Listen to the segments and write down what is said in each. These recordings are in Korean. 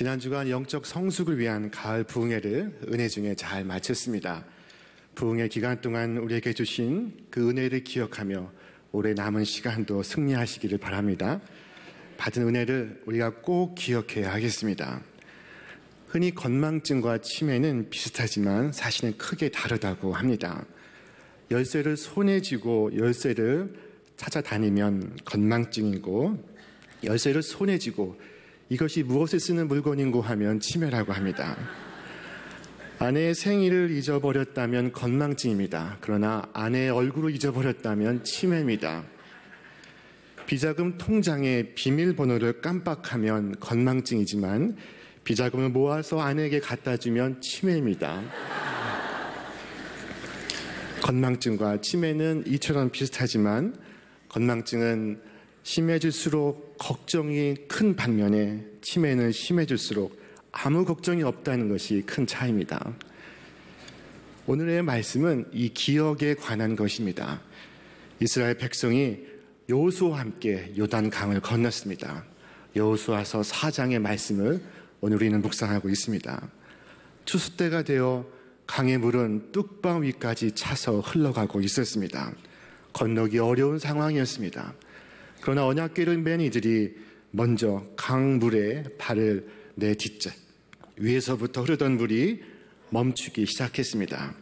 지난 주간 영적 성숙을 위한 가을 부흥회를 은혜 중에 잘 마쳤습니다. 부흥회 기간 동안 우리에게 주신 그 은혜를 기억하며 올해 남은 시간도 승리하시기를 바랍니다. 받은 은혜를 우리가 꼭 기억해야 하겠습니다. 흔히 건망증과 치매는 비슷하지만 사실은 크게 다르다고 합니다. 열쇠를 손에 쥐고 열쇠를 찾아다니면 건망증이고, 열쇠를 손에 쥐고 이것이 무엇에 쓰는 물건인고 하면 치매라고 합니다. 아내의 생일을 잊어버렸다면 건망증입니다. 그러나 아내의 얼굴을 잊어버렸다면 치매입니다. 비자금 통장의 비밀번호를 깜빡하면 건망증이지만 비자금을 모아서 아내에게 갖다 주면 치매입니다. 건망증과 치매는 이처럼 비슷하지만 건망증은 심해질수록 걱정이 큰 반면에 치매는 심해질수록 아무 걱정이 없다는 것이 큰 차이입니다. 오늘의 말씀은 이 기억에 관한 것입니다. 이스라엘 백성이 여호수아와 함께 요단강을 건넜습니다. 여호수아서 4장의 말씀을 오늘 우리는 묵상하고 있습니다. 추수 때가 되어 강의 물은 뚝방 위까지 차서 흘러가고 있었습니다. 건너기 어려운 상황이었습니다. 그러나 언약궤를 맨 이들이 먼저 강물에 발을 내딛자 위에서부터 흐르던 물이 멈추기 시작했습니다.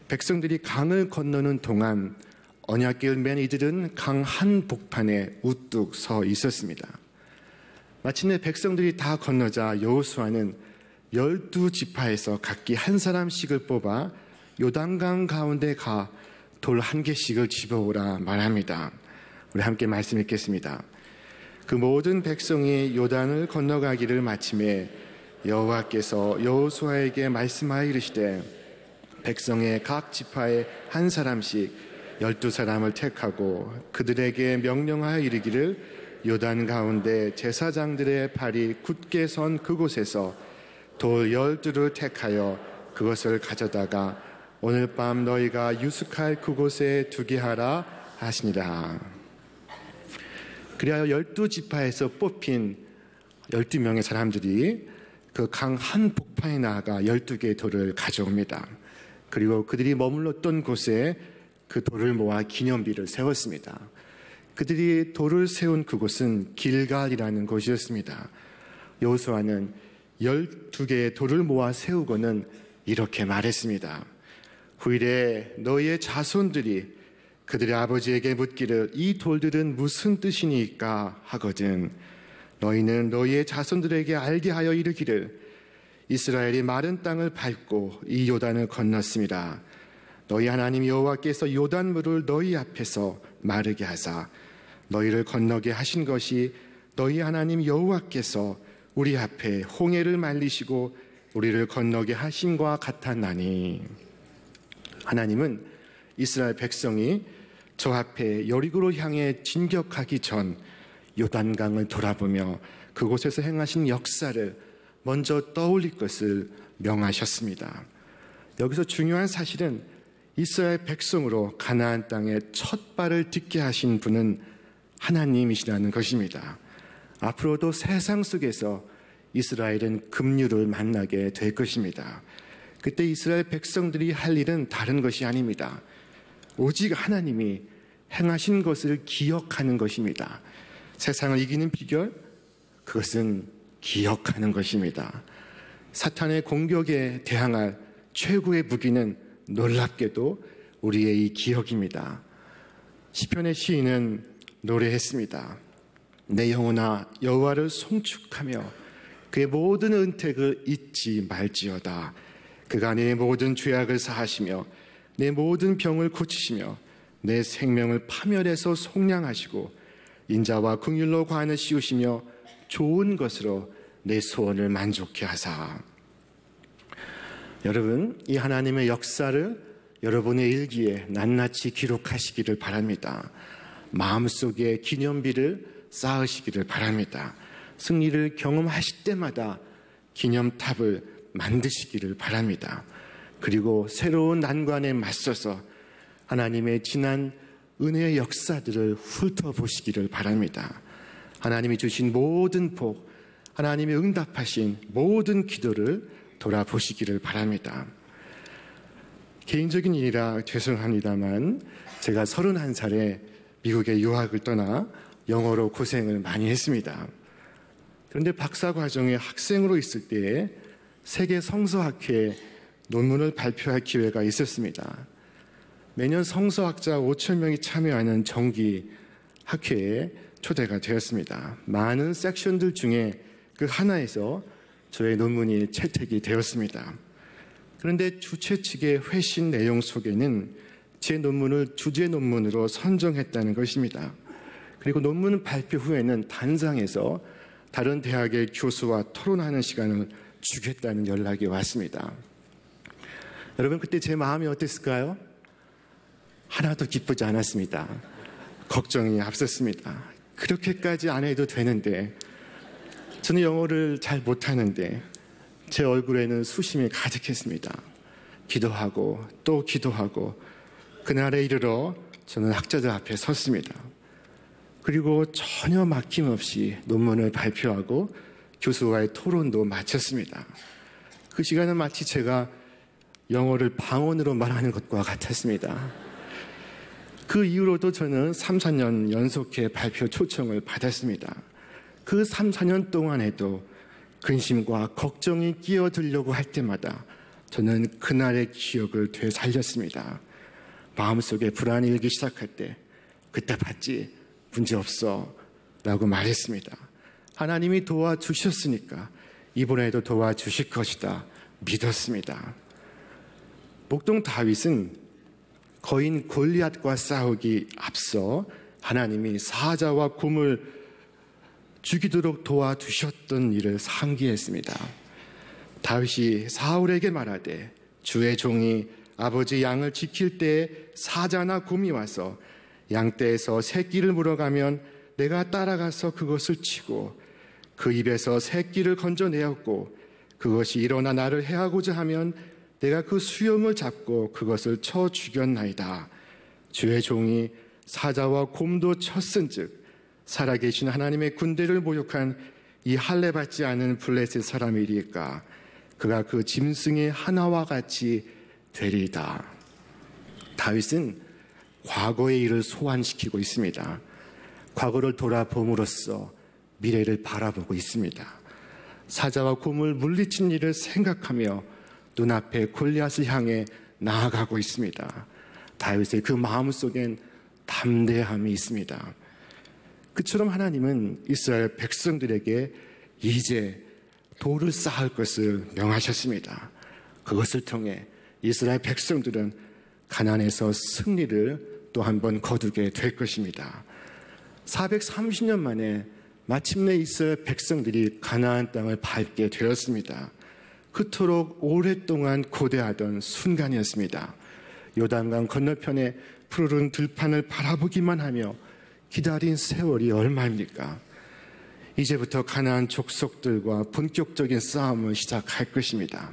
백성들이 강을 건너는 동안 언약궤를 맨 이들은 강 한복판에 우뚝 서 있었습니다. 마침내 백성들이 다 건너자 여호수아는 12지파에서 각기 한 사람씩을 뽑아 요단강 가운데 가 돌 1개씩을 집어오라 말합니다. 우리 함께 말씀 읽겠습니다. 그 모든 백성이 요단을 건너가기를 마침에 여호와께서 여호수아에게 말씀하여 이르시되 백성의 각 지파에 한 사람씩 12사람을 택하고 그들에게 명령하여 이르기를 요단 가운데 제사장들의 발이 굳게 선 그곳에서 돌 12를 택하여 그것을 가져다가 오늘 밤 너희가 유숙할 그곳에 두게 하라 하시니라. 그리하여 12지파에서 뽑힌 12명의 사람들이 그 강 한복판에 나아가 12개의 돌을 가져옵니다. 그리고 그들이 머물렀던 곳에 그 돌을 모아 기념비를 세웠습니다. 그들이 돌을 세운 그곳은 길갈이라는 곳이었습니다. 여호수아는 12개의 돌을 모아 세우고는 이렇게 말했습니다. 후일에 너희의 자손들이 그들의 아버지에게 묻기를 이 돌들은 무슨 뜻이니까 하거든 너희는 너희의 자손들에게 알게 하여 이르기를 이스라엘이 마른 땅을 밟고 이 요단을 건넜습니다. 너희 하나님 여호와께서 요단물을 너희 앞에서 마르게 하사 너희를 건너게 하신 것이 너희 하나님 여호와께서 우리 앞에 홍해를 말리시고 우리를 건너게 하심과 같았나니. 하나님은 이스라엘 백성이 저 앞에 여리고로 향해 진격하기 전 요단강을 돌아보며 그곳에서 행하신 역사를 먼저 떠올릴 것을 명하셨습니다. 여기서 중요한 사실은 이스라엘 백성으로 가나안 땅에 첫 발을 딛게 하신 분은 하나님이시라는 것입니다. 앞으로도 세상 속에서 이스라엘은 긍휼을 만나게 될 것입니다. 그때 이스라엘 백성들이 할 일은 다른 것이 아닙니다. 오직 하나님이 행하신 것을 기억하는 것입니다. 세상을 이기는 비결, 그것은 기억하는 것입니다. 사탄의 공격에 대항할 최고의 무기는 놀랍게도 우리의 이 기억입니다. 시편의 시인은 노래했습니다. 내 영혼아 여호와를 송축하며 그의 모든 은택을 잊지 말지어다. 그가 내 모든 죄악을 사하시며 내 모든 병을 고치시며 내 생명을 파멸해서 속량하시고 인자와 긍휼로 관을 씌우시며 좋은 것으로 내 소원을 만족케 하사. 여러분, 이 하나님의 역사를 여러분의 일기에 낱낱이 기록하시기를 바랍니다. 마음속에 기념비를 쌓으시기를 바랍니다. 승리를 경험하실 때마다 기념탑을 만드시기를 바랍니다. 그리고 새로운 난관에 맞서서 하나님의 지난 은혜의 역사들을 훑어보시기를 바랍니다. 하나님이 주신 모든 복, 하나님이 응답하신 모든 기도를 돌아보시기를 바랍니다. 개인적인 일이라 죄송합니다만 제가 31살에 미국에 유학을 떠나 영어로 고생을 많이 했습니다. 그런데 박사과정에 학생으로 있을 때에 세계 성서학회에 논문을 발표할 기회가 있었습니다. 매년 성서학자 5,000명이 참여하는 정기 학회에 초대가 되었습니다. 많은 섹션들 중에 그 하나에서 저의 논문이 채택이 되었습니다. 그런데 주최 측의 회신 내용 속에는 제 논문을 주제 논문으로 선정했다는 것입니다. 그리고 논문 발표 후에는 단상에서 다른 대학의 교수와 토론하는 시간을 주겠다는 연락이 왔습니다. 여러분, 그때 제 마음이 어땠을까요? 하나도 기쁘지 않았습니다. 걱정이 앞섰습니다. 그렇게까지 안 해도 되는데, 저는 영어를 잘 못하는데 제 얼굴에는 수심이 가득했습니다. 기도하고 또 기도하고 그날에 이르러 저는 학자들 앞에 섰습니다. 그리고 전혀 막힘없이 논문을 발표하고 교수와의 토론도 마쳤습니다. 그 시간은 마치 제가 영어를 방언으로 말하는 것과 같았습니다. 그 이후로도 저는 3, 4년 연속해 발표 초청을 받았습니다. 그 3, 4년 동안에도 근심과 걱정이 끼어들려고 할 때마다 저는 그날의 기억을 되살렸습니다. 마음속에 불안이 일기 시작할 때 그때 봤지? 문제없어 라고 말했습니다. 하나님이 도와주셨으니까 이번에도 도와주실 것이다 믿었습니다. 목동 다윗은 거인 골리앗과 싸우기 앞서 하나님이 사자와 곰을 죽이도록 도와주셨던 일을 상기했습니다. 다윗이 사울에게 말하되 주의 종이 아버지 양을 지킬 때에 사자나 곰이 와서 양떼에서 새끼를 물어가면 내가 따라가서 그것을 치고 그 입에서 새끼를 건져내었고 그것이 일어나 나를 해하고자 하면 내가 그 수염을 잡고 그것을 쳐 죽였나이다. 주의 종이 사자와 곰도 쳤은즉 살아계신 하나님의 군대를 모욕한 이 할례 받지 않은 블레셋 사람이리까 그가 그 짐승의 하나와 같이 되리이다. 다윗은 과거의 일을 소환시키고 있습니다. 과거를 돌아봄으로써 미래를 바라보고 있습니다. 사자와 곰을 물리친 일을 생각하며 눈앞에 골리앗을 향해 나아가고 있습니다. 다윗의 그 마음속엔 담대함이 있습니다. 그처럼 하나님은 이스라엘 백성들에게 이제 돌을 쌓을 것을 명하셨습니다. 그것을 통해 이스라엘 백성들은 가나안에서 승리를 또 한 번 거두게 될 것입니다. 430년 만에 마침내 이스라엘 백성들이 가나안 땅을 밟게 되었습니다. 그토록 오랫동안 고대하던 순간이었습니다. 요단강 건너편에 푸르른 들판을 바라보기만 하며 기다린 세월이 얼마입니까? 이제부터 가나안 족속들과 본격적인 싸움을 시작할 것입니다.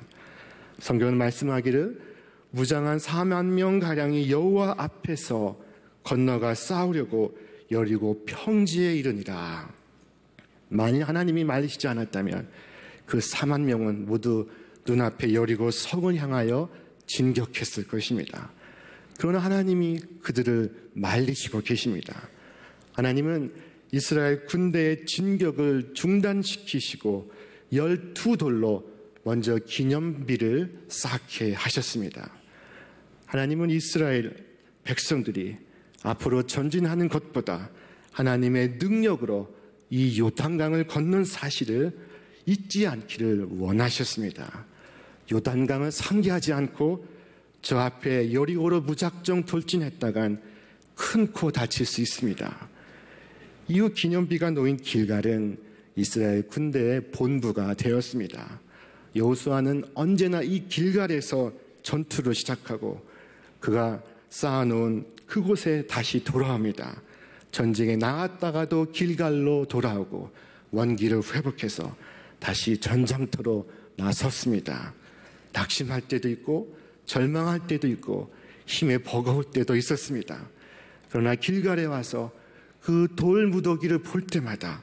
성경은 말씀하기를 무장한 4만 명가량이 여호와 앞에서 건너가 싸우려고 여리고 평지에 이르니라. 만일 하나님이 말리시지 않았다면 그 4만 명은 모두 눈앞에 여리고 성을 향하여 진격했을 것입니다. 그러나 하나님이 그들을 말리시고 계십니다. 하나님은 이스라엘 군대의 진격을 중단시키시고 12돌로 먼저 기념비를 쌓게 하셨습니다. 하나님은 이스라엘 백성들이 앞으로 전진하는 것보다 하나님의 능력으로 이 요단강을 걷는 사실을 잊지 않기를 원하셨습니다. 요단강을 상기하지 않고 저 앞에 여리고로 무작정 돌진했다간 큰 코 다칠 수 있습니다. 이후 기념비가 놓인 길갈은 이스라엘 군대의 본부가 되었습니다. 여호수아는 언제나 이 길갈에서 전투를 시작하고 그가 쌓아놓은 그곳에 다시 돌아옵니다. 전쟁에 나갔다가도 길갈로 돌아오고 원기를 회복해서 다시 전장터로 나섰습니다. 낙심할 때도 있고 절망할 때도 있고 힘에 버거울 때도 있었습니다. 그러나 길갈에 와서 그 돌 무더기를 볼 때마다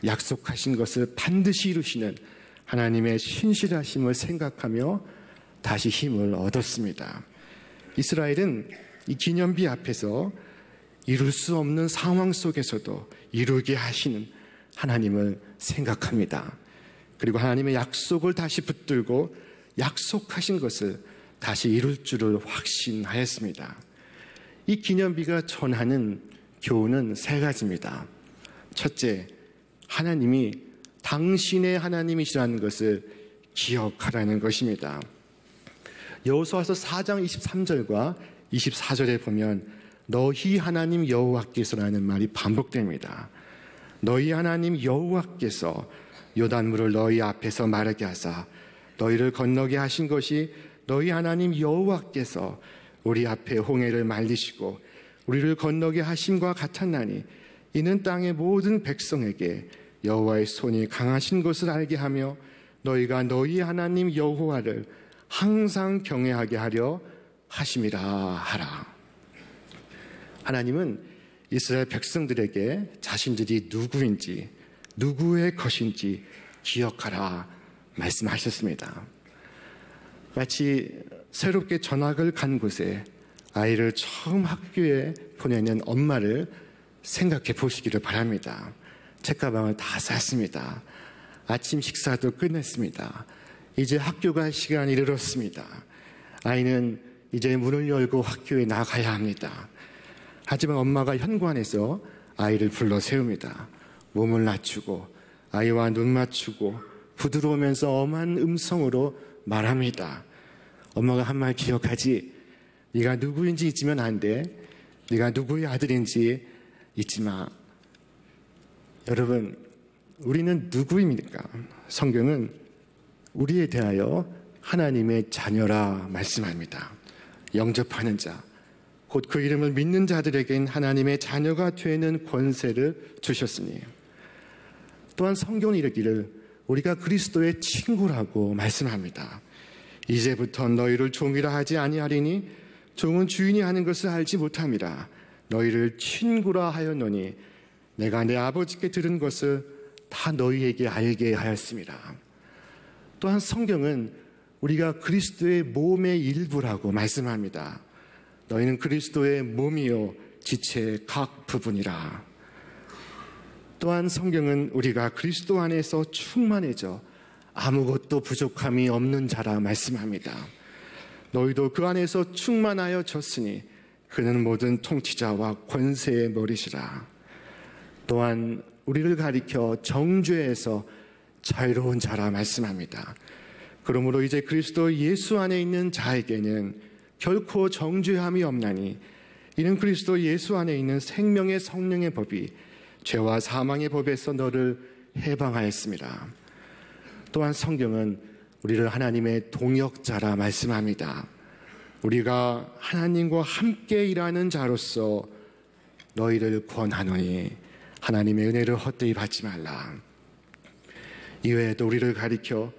약속하신 것을 반드시 이루시는 하나님의 신실하심을 생각하며 다시 힘을 얻었습니다. 이스라엘은 이 기념비 앞에서 이룰 수 없는 상황 속에서도 이루게 하시는 하나님을 생각합니다. 그리고 하나님의 약속을 다시 붙들고 약속하신 것을 다시 이룰 줄을 확신하였습니다. 이 기념비가 전하는 교훈은 세 가지입니다. 첫째, 하나님이 당신의 하나님이시라는 것을 기억하라는 것입니다. 여호수아서 4장 23절과 24절에 보면 너희 하나님 여호와께서라는 말이 반복됩니다. 너희 하나님 여호와께서 요단물을 너희 앞에서 마르게 하사 너희를 건너게 하신 것이 너희 하나님 여호와께서 우리 앞에 홍해를 말리시고 우리를 건너게 하심과 같았나니 이는 땅의 모든 백성에게 여호와의 손이 강하신 것을 알게 하며 너희가 너희 하나님 여호와를 항상 경외하게 하려 하심이라 하라. 하나님은 이스라엘 백성들에게 자신들이 누구인지 누구의 것인지 기억하라 말씀하셨습니다. 마치 새롭게 전학을 간 곳에 아이를 처음 학교에 보내는 엄마를 생각해 보시기를 바랍니다. 책가방을 다 쌌습니다. 아침 식사도 끝냈습니다. 이제 학교 갈 시간이 이르렀습니다. 아이는 이제 문을 열고 학교에 나가야 합니다. 하지만 엄마가 현관에서 아이를 불러 세웁니다. 몸을 낮추고 아이와 눈 맞추고 부드러우면서 엄한 음성으로 말합니다. 엄마가 한 말 기억하지? 네가 누구인지 잊으면 안 돼. 네가 누구의 아들인지 잊지 마. 여러분, 우리는 누구입니까? 성경은 우리에 대하여 하나님의 자녀라 말씀합니다. 영접하는 자, 곧 그 이름을 믿는 자들에겐 하나님의 자녀가 되는 권세를 주셨으니, 또한 성경은 이르기를 우리가 그리스도의 친구라고 말씀합니다. 이제부터 너희를 종이라 하지 아니하리니 종은 주인이 하는 것을 알지 못함이라. 너희를 친구라 하였노니 내가 내 아버지께 들은 것을 다 너희에게 알게 하였습니다. 또한 성경은 우리가 그리스도의 몸의 일부라고 말씀합니다. 너희는 그리스도의 몸이요 지체의 각 부분이라. 또한 성경은 우리가 그리스도 안에서 충만해져 아무것도 부족함이 없는 자라 말씀합니다. 너희도 그 안에서 충만하여졌으니 그는 모든 통치자와 권세의 머리시라. 또한 우리를 가리켜 정죄에서 자유로운 자라 말씀합니다. 그러므로 이제 그리스도 예수 안에 있는 자에게는 결코 정죄함이 없나니 이는 그리스도 예수 안에 있는 생명의 성령의 법이 죄와 사망의 법에서 너를 해방하였습니다. 또한 성경은 우리를 하나님의 동역자라 말씀합니다. 우리가 하나님과 함께 일하는 자로서 너희를 권하노니 하나님의 은혜를 헛되이 받지 말라. 이외에도 우리를 가리켜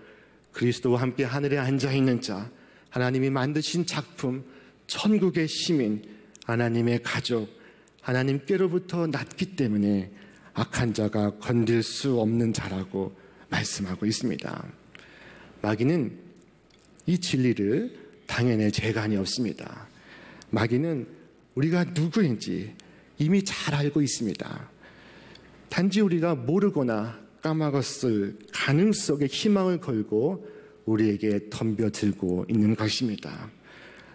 그리스도와 함께 하늘에 앉아있는 자, 하나님이 만드신 작품, 천국의 시민, 하나님의 가족, 하나님께로부터 났기 때문에 악한 자가 건들 수 없는 자라고 말씀하고 있습니다. 마귀는 이 진리를 당연히 재간이 없습니다. 마귀는 우리가 누구인지 이미 잘 알고 있습니다. 단지 우리가 모르거나 까먹었을 가능성에 희망을 걸고 우리에게 덤벼들고 있는 것입니다.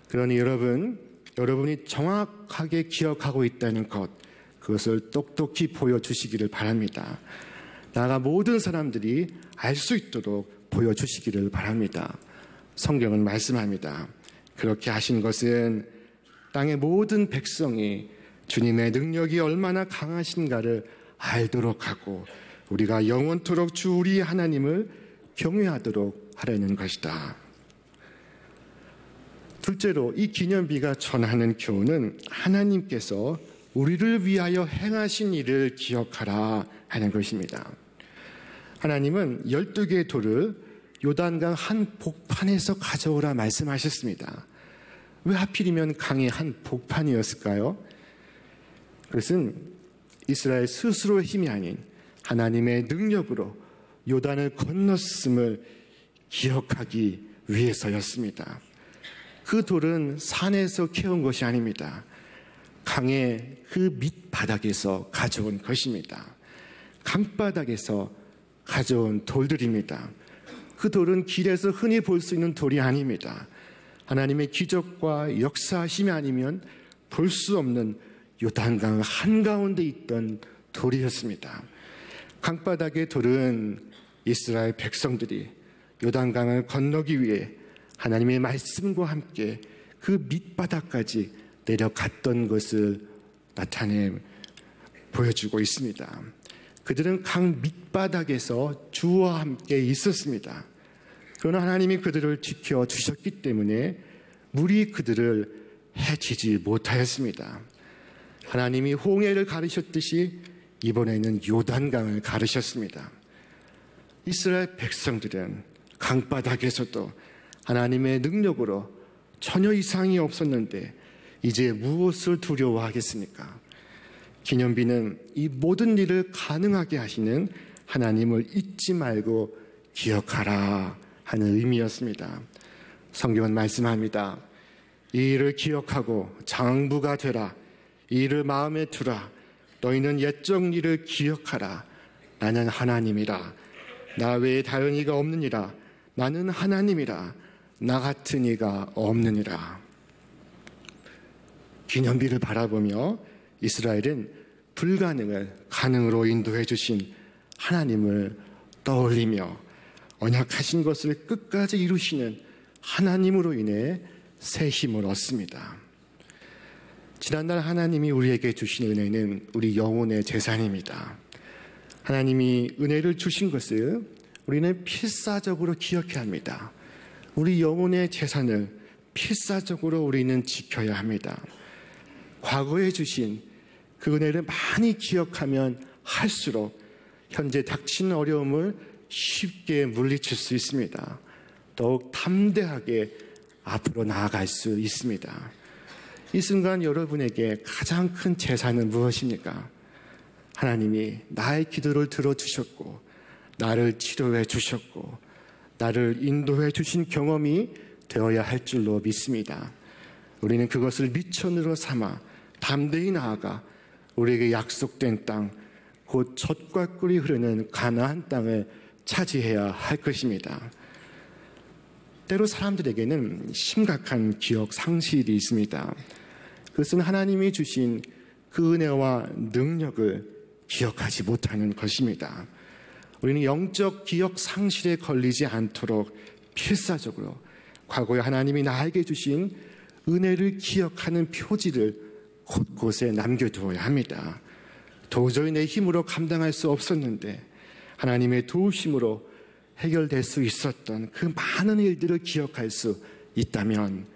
그러니 여러분이 정확하게 기억하고 있다는 것, 그것을 똑똑히 보여주시기를 바랍니다. 나아가 모든 사람들이 알 수 있도록 보여주시기를 바랍니다. 성경은 말씀합니다. 그렇게 하신 것은 땅의 모든 백성이 주님의 능력이 얼마나 강하신가를 알도록 하고 우리가 영원토록 주 우리 하나님을 경외하도록 하려는 것이다. 둘째로 이 기념비가 전하는 교훈은 하나님께서 우리를 위하여 행하신 일을 기억하라 하는 것입니다. 하나님은 12개의 돌을 요단강 한 복판에서 가져오라 말씀하셨습니다. 왜 하필이면 강의 한 복판이었을까요? 그것은 이스라엘 스스로의 힘이 아닌 하나님의 능력으로 요단을 건넜음을 기억하기 위해서였습니다. 그 돌은 산에서 캐온 것이 아닙니다. 강의 그 밑바닥에서 가져온 것입니다. 강바닥에서 가져온 돌들입니다. 그 돌은 길에서 흔히 볼 수 있는 돌이 아닙니다. 하나님의 기적과 역사하심이 아니면 볼 수 없는 요단강 한가운데 있던 돌이었습니다. 강바닥의 돌은 이스라엘 백성들이 요단강을 건너기 위해 하나님의 말씀과 함께 그 밑바닥까지 내려갔던 것을 나타내 보여주고 있습니다. 그들은 강 밑바닥에서 주와 함께 있었습니다. 그러나 하나님이 그들을 지켜주셨기 때문에 물이 그들을 해치지 못하였습니다. 하나님이 홍해를 가르셨듯이 이번에는 요단강을 가르셨습니다. 이스라엘 백성들은 강바닥에서도 하나님의 능력으로 전혀 이상이 없었는데 이제 무엇을 두려워하겠습니까? 기념비는 이 모든 일을 가능하게 하시는 하나님을 잊지 말고 기억하라 하는 의미였습니다. 성경은 말씀합니다. 이 일을 기억하고 장부가 되라. 이 일을 마음에 두라. 너희는 옛적 일을 기억하라. 나는 하나님이라. 나 외에 다른 이가 없느니라. 나는 하나님이라. 나 같은 이가 없느니라. 기념비를 바라보며 이스라엘은 불가능을 가능으로 인도해 주신 하나님을 떠올리며 언약하신 것을 끝까지 이루시는 하나님으로 인해 새 힘을 얻습니다. 지난날 하나님이 우리에게 주신 은혜는 우리 영혼의 재산입니다. 하나님이 은혜를 주신 것을 우리는 필사적으로 기억해야 합니다. 우리 영혼의 재산을 필사적으로 우리는 지켜야 합니다. 과거에 주신 그 은혜를 많이 기억하면 할수록 현재 닥치는 어려움을 쉽게 물리칠 수 있습니다. 더욱 담대하게 앞으로 나아갈 수 있습니다. 이 순간 여러분에게 가장 큰 재산은 무엇입니까? 하나님이 나의 기도를 들어주셨고 나를 치료해 주셨고 나를 인도해 주신 경험이 되어야 할 줄로 믿습니다. 우리는 그것을 미천으로 삼아 담대히 나아가 우리에게 약속된 땅, 곧 젖과 꿀이 흐르는 가나안 땅을 차지해야 할 것입니다. 때로 사람들에게는 심각한 기억 상실이 있습니다. 그것은 하나님이 주신 그 은혜와 능력을 기억하지 못하는 것입니다. 우리는 영적 기억 상실에 걸리지 않도록 필사적으로 과거에 하나님이 나에게 주신 은혜를 기억하는 표지를 곳곳에 남겨두어야 합니다. 도저히 내 힘으로 감당할 수 없었는데 하나님의 도우심으로 해결될 수 있었던 그 많은 일들을 기억할 수 있다면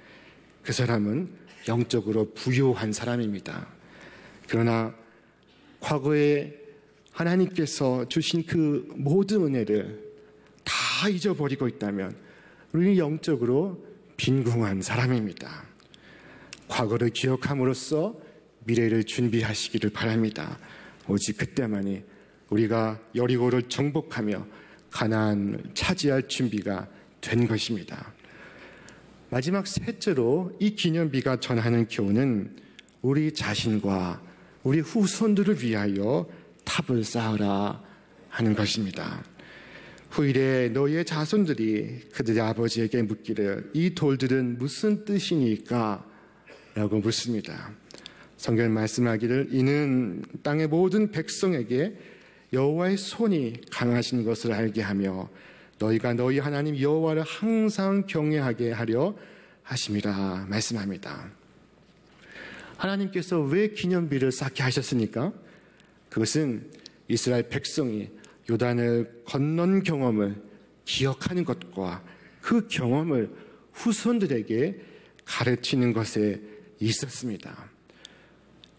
그 사람은 영적으로 부유한 사람입니다. 그러나 과거에 하나님께서 주신 그 모든 은혜를 다 잊어버리고 있다면 우리는 영적으로 빈궁한 사람입니다. 과거를 기억함으로써 미래를 준비하시기를 바랍니다. 오직 그때만이 우리가 여리고를 정복하며 가나안을 차지할 준비가 된 것입니다. 마지막 셋째로 이 기념비가 전하는 교훈은 우리 자신과 우리 후손들을 위하여 탑을 쌓으라 하는 것입니다. 후일에 너희의 자손들이 그들의 아버지에게 묻기를 이 돌들은 무슨 뜻이니까? 라고 묻습니다. 성경은 말씀하기를 이는 땅의 모든 백성에게 여호와의 손이 강하신 것을 알게 하며 너희가 너희 하나님 여호와를 항상 경외하게 하려 하심이라 말씀합니다. 하나님께서 왜 기념비를 쌓게 하셨습니까? 그것은 이스라엘 백성이 요단을 건넌 경험을 기억하는 것과 그 경험을 후손들에게 가르치는 것에 있었습니다.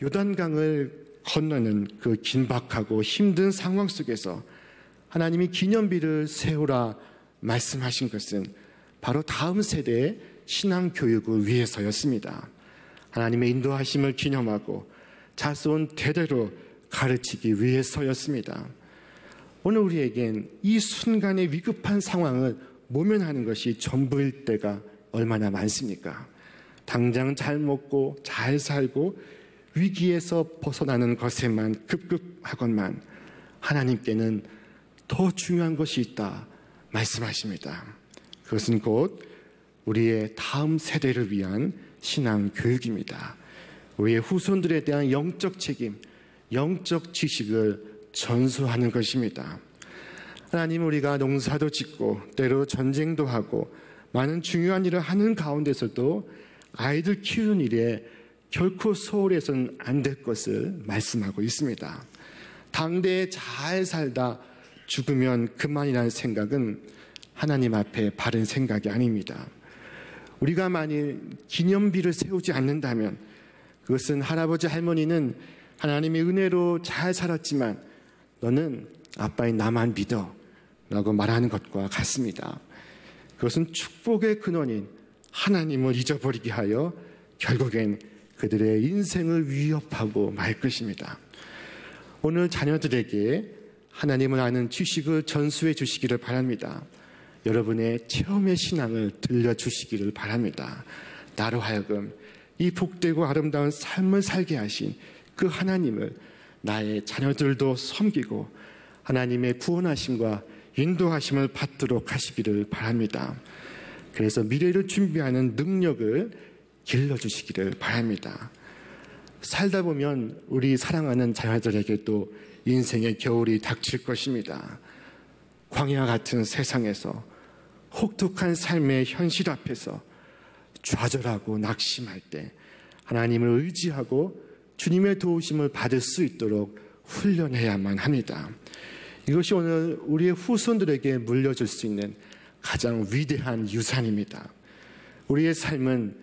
요단강을 건너는 그 긴박하고 힘든 상황 속에서 하나님이 기념비를 세우라 말씀하신 것은 바로 다음 세대의 신앙 교육을 위해서였습니다. 하나님의 인도하심을 기념하고 자손 대대로 가르치기 위해서였습니다. 오늘 우리에겐 이 순간의 위급한 상황을 모면하는 것이 전부일 때가 얼마나 많습니까? 당장 잘 먹고 잘 살고 위기에서 벗어나는 것에만 급급하건만 하나님께는 더 중요한 것이 있다 말씀하십니다. 그것은 곧 우리의 다음 세대를 위한 신앙 교육입니다. 우리의 후손들에 대한 영적 책임, 영적 지식을 전수하는 것입니다. 하나님, 우리가 농사도 짓고 때로 전쟁도 하고 많은 중요한 일을 하는 가운데서도 아이들 키우는 일에 결코 소홀해서는 안 될 것을 말씀하고 있습니다. 당대에 잘 살다 죽으면 그만이라는 생각은 하나님 앞에 바른 생각이 아닙니다. 우리가 만일 기념비를 세우지 않는다면 그것은 할아버지 할머니는 하나님의 은혜로 잘 살았지만 너는 아빠인 나만 믿어 라고 말하는 것과 같습니다. 그것은 축복의 근원인 하나님을 잊어버리게 하여 결국엔 그들의 인생을 위협하고 말 것입니다. 오늘 자녀들에게 하나님을 아는 지식을 전수해 주시기를 바랍니다. 여러분의 체험의 신앙을 들려주시기를 바랍니다. 나로 하여금 이 복되고 아름다운 삶을 살게 하신 그 하나님을 나의 자녀들도 섬기고 하나님의 구원하심과 인도하심을 받도록 하시기를 바랍니다. 그래서 미래를 준비하는 능력을 길러주시기를 바랍니다. 살다 보면 우리 사랑하는 자녀들에게도 인생의 겨울이 닥칠 것입니다. 광야 같은 세상에서 혹독한 삶의 현실 앞에서 좌절하고 낙심할 때 하나님을 의지하고 주님의 도우심을 받을 수 있도록 훈련해야만 합니다. 이것이 오늘 우리의 후손들에게 물려줄 수 있는 가장 위대한 유산입니다. 우리의 삶은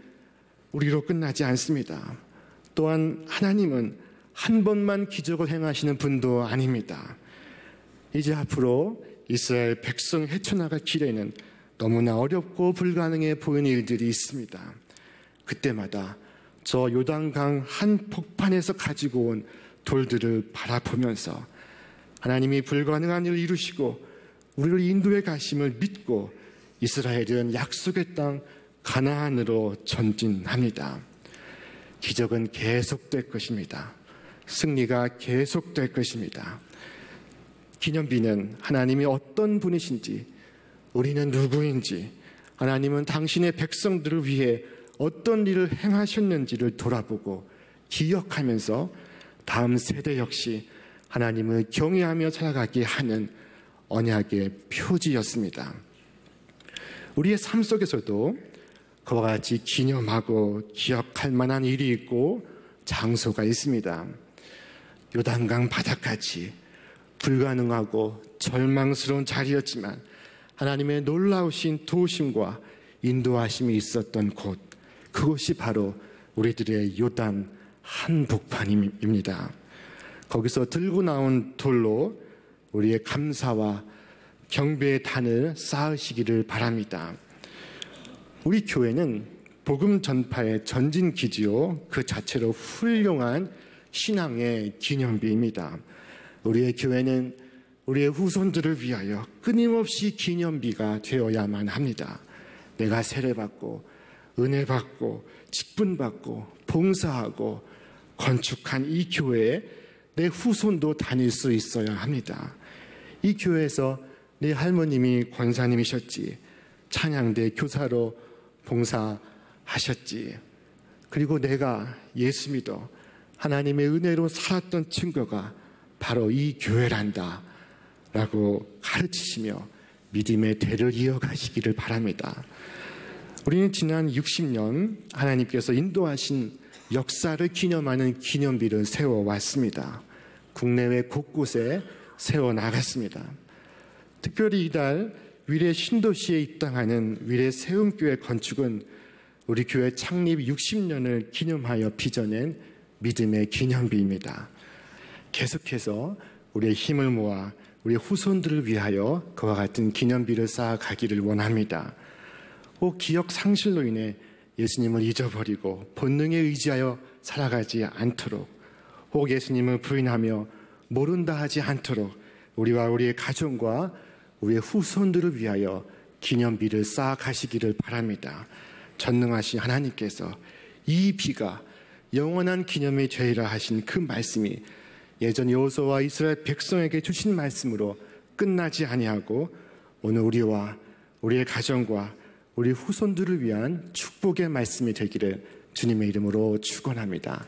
우리로 끝나지 않습니다. 또한 하나님은 한 번만 기적을 행하시는 분도 아닙니다. 이제 앞으로 이스라엘 백성 헤쳐나갈 길에는 너무나 어렵고 불가능해 보이는 일들이 있습니다. 그때마다 저 요단강 한복판에서 가지고 온 돌들을 바라보면서 하나님이 불가능한 일을 이루시고 우리를 인도해 가심을 믿고 이스라엘은 약속의 땅 가나안으로 전진합니다. 기적은 계속될 것입니다. 승리가 계속될 것입니다. 기념비는 하나님이 어떤 분이신지, 우리는 누구인지, 하나님은 당신의 백성들을 위해 어떤 일을 행하셨는지를 돌아보고 기억하면서 다음 세대 역시 하나님을 경외하며 살아가게 하는 언약의 표지였습니다. 우리의 삶 속에서도 그와 같이 기념하고 기억할 만한 일이 있고 장소가 있습니다. 요단강 바다까지 불가능하고 절망스러운 자리였지만 하나님의 놀라우신 도우심과 인도하심이 있었던 곳, 그곳이 바로 우리들의 요단 한복판입니다. 거기서 들고 나온 돌로 우리의 감사와 경배의 단을 쌓으시기를 바랍니다. 우리 교회는 복음 전파의 전진 기지요, 그 자체로 훌륭한 신앙의 기념비입니다. 우리의 교회는 우리의 후손들을 위하여 끊임없이 기념비가 되어야만 합니다. 내가 세례받고 은혜받고 직분받고 봉사하고 건축한 이 교회에 내 후손도 다닐 수 있어야 합니다. 이 교회에서 내 할머님이 권사님이셨지, 찬양대 교사로 봉사하셨지, 그리고 내가 예수 믿어 하나님의 은혜로 살았던 증거가 바로 이 교회란다 라고 가르치시며 믿음의 대를 이어가시기를 바랍니다. 우리는 지난 60년 하나님께서 인도하신 역사를 기념하는 기념비를 세워왔습니다. 국내외 곳곳에 세워나갔습니다. 특별히 이달 위례 신도시에 입당하는 위례 세움교회 건축은 우리 교회 창립 60년을 기념하여 빚어낸 믿음의 기념비입니다. 계속해서 우리의 힘을 모아 우리 후손들을 위하여 그와 같은 기념비를 쌓아가기를 원합니다. 혹 기억 상실로 인해 예수님을 잊어버리고 본능에 의지하여 살아가지 않도록, 혹 예수님을 부인하며 모른다 하지 않도록 우리와 우리의 가정과 우리의 후손들을 위하여 기념비를 쌓아가시기를 바랍니다. 전능하신 하나님께서 이 비가 영원한 기념이 되리라 하신 그 말씀이 예전 여호수아와 이스라엘 백성에게 주신 말씀으로 끝나지 아니하고 오늘 우리와 우리의 가정과 우리 후손들을 위한 축복의 말씀이 되기를 주님의 이름으로 축원합니다.